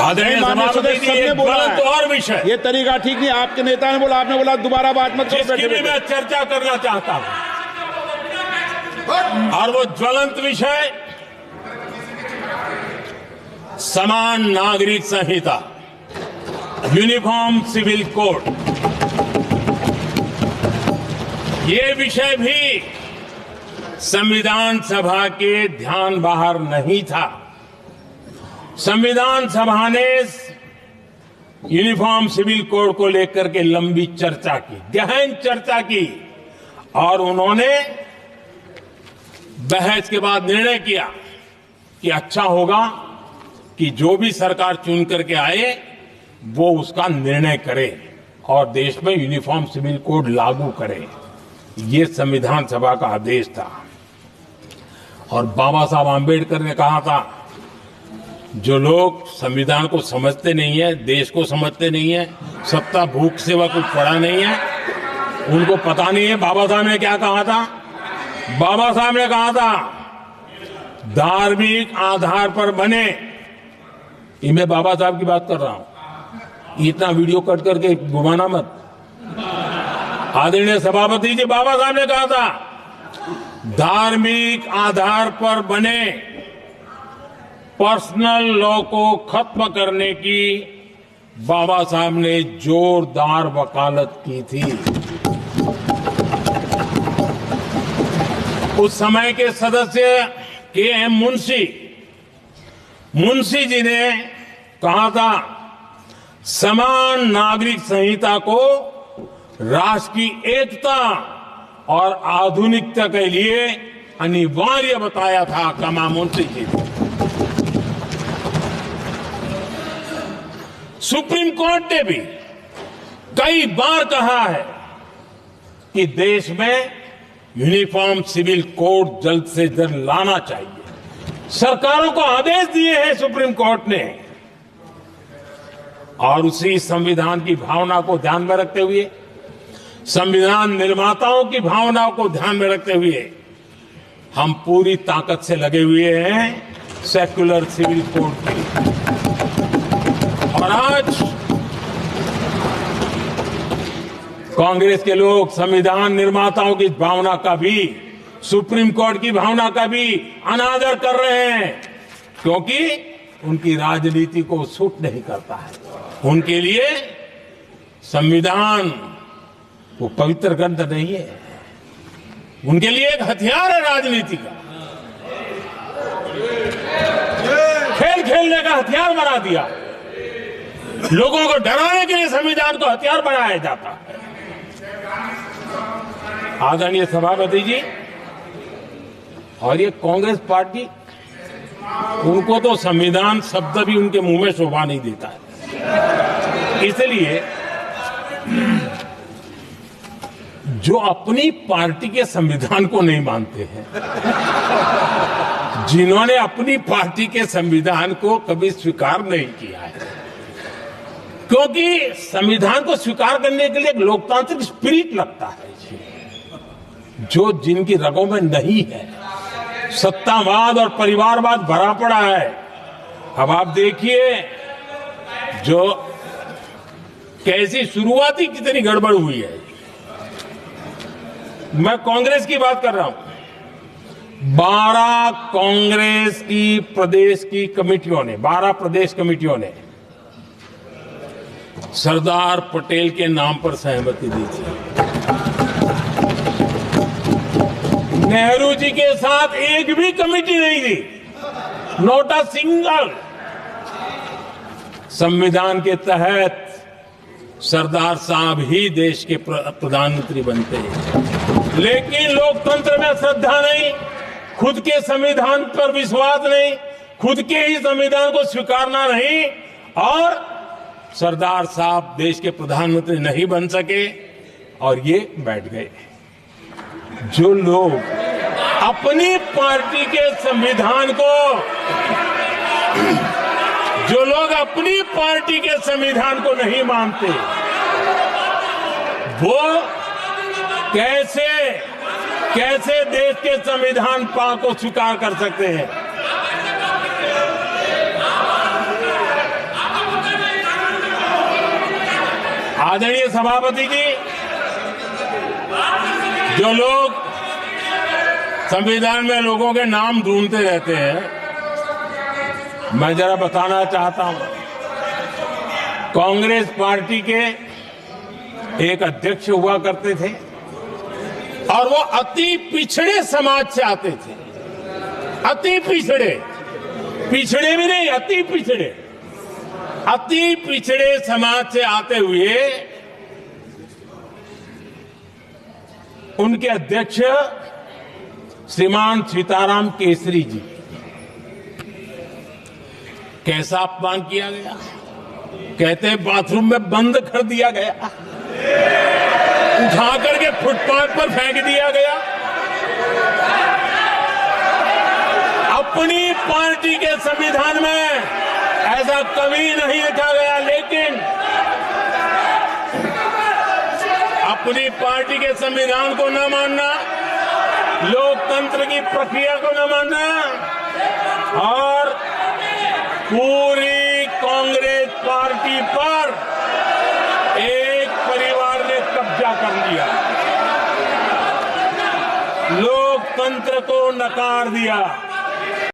आदरणीय सभापति जी, एक ज्वलंत और विषय, ये तरीका ठीक नहीं। आपके नेता ने बोला, आपने बोला दोबारा बात मत करो। इसकी भी मैं चर्चा करना चाहता हूं, और वो ज्वलंत विषय समान नागरिक संहिता, यूनिफॉर्म सिविल कोड। ये विषय भी संविधान सभा के ध्यान बाहर नहीं था। संविधान सभा ने यूनिफॉर्म सिविल कोड को लेकर के लंबी चर्चा की, गहन चर्चा की, और उन्होंने बहस के बाद निर्णय किया कि अच्छा होगा कि जो भी सरकार चुन करके आए वो उसका निर्णय करे और देश में यूनिफॉर्म सिविल कोड लागू करे। ये संविधान सभा का आदेश था। और बाबा साहब आंबेडकर ने कहा था, जो लोग संविधान को समझते नहीं है, देश को समझते नहीं है, सत्ता भूख सेवा कुछ पड़ा नहीं है, उनको पता नहीं है बाबा साहब ने क्या कहा था। बाबा साहब ने कहा था, धार्मिक आधार पर बने, ये मैं बाबा साहब की बात कर रहा हूं, इतना वीडियो कट करके घुमाना मत। आदरणीय सभापति जी, बाबा साहब ने कहा था, धार्मिक आधार पर बने पर्सनल लॉ को खत्म करने की बाबा साहब ने जोरदार वकालत की थी। उस समय के सदस्य के.एम. मुंशी जी ने कहा था, समान नागरिक संहिता को राष्ट्र की एकता और आधुनिकता के लिए अनिवार्य बताया था। कमा मुंशी जी ने। सुप्रीम कोर्ट ने भी कई बार कहा है कि देश में यूनिफॉर्म सिविल कोड जल्द से जल्द लाना चाहिए। सरकारों को आदेश दिए हैं सुप्रीम कोर्ट ने, और उसी संविधान की भावना को ध्यान में रखते हुए, संविधान निर्माताओं की भावनाओं को ध्यान में रखते हुए हम पूरी ताकत से लगे हुए हैं सेक्युलर सिविल कोड की। और आज कांग्रेस के लोग संविधान निर्माताओं की भावना का भी, सुप्रीम कोर्ट की भावना का भी अनादर कर रहे हैं, क्योंकि उनकी राजनीति को सूट नहीं करता है। उनके लिए संविधान वो पवित्र ग्रंथ नहीं है, उनके लिए एक हथियार है राजनीति का। खेल खेलने का हथियार बना दिया। लोगों को डराने के लिए संविधान को हथियार बनाया जाता है। आदरणीय सभापति जी, और ये कांग्रेस पार्टी, उनको तो संविधान शब्द भी उनके मुंह में शोभा नहीं देता है। इसलिए जो अपनी पार्टी के संविधान को नहीं मानते हैं, जिन्होंने अपनी पार्टी के संविधान को कभी स्वीकार नहीं किया है, क्योंकि संविधान को स्वीकार करने के लिए एक लोकतांत्रिक स्पिरिट लगता है जो जिनकी रगों में नहीं है। सत्तावाद और परिवारवाद भरा पड़ा है। अब आप देखिए जो कैसी शुरुआती कितनी गड़बड़ हुई है। मैं कांग्रेस की बात कर रहा हूं। 12 कांग्रेस की प्रदेश की कमेटियों ने, 12 प्रदेश कमेटियों ने सरदार पटेल के नाम पर सहमति दी थी। नेहरू जी के साथ एक भी कमेटी नहीं थी, नॉट अ सिंगल। संविधान के तहत सरदार साहब ही देश के प्रधानमंत्री बनते हैं, लेकिन लोकतंत्र में श्रद्धा नहीं, खुद के संविधान पर विश्वास नहीं, खुद के ही संविधान को स्वीकारना नहीं, और सरदार साहब देश के प्रधानमंत्री नहीं बन सके और ये बैठ गए। जो लोग अपनी पार्टी के संविधान को, जो लोग अपनी पार्टी के संविधान को नहीं मानते, वो कैसे देश के संविधान को स्वीकार कर सकते हैं। आदरणीय सभापति जी, जो लोग संविधान में लोगों के नाम ढूंढते रहते हैं, मैं जरा बताना चाहता हूं। कांग्रेस पार्टी के एक अध्यक्ष हुआ करते थे और वो अति पिछड़े समाज से आते थे। अति पिछड़े, पिछड़े भी नहीं, अति पिछड़े, अति पिछड़े समाज से आते हुए उनके अध्यक्ष श्रीमान सीताराम केसरी जी, कैसा अपमान किया गया। कहते हैं बाथरूम में बंद कर दिया गया, उठा करके फुटपाथ पर फेंक दिया गया। अपनी पार्टी के संविधान में ऐसा कभी नहीं लिखा गया, लेकिन अपनी पार्टी के संविधान को न मानना, लोकतंत्र की प्रक्रिया को न मानना और पूरी कांग्रेस पार्टी पर एक परिवार ने कब्जा कर लिया, लोकतंत्र को नकार दिया।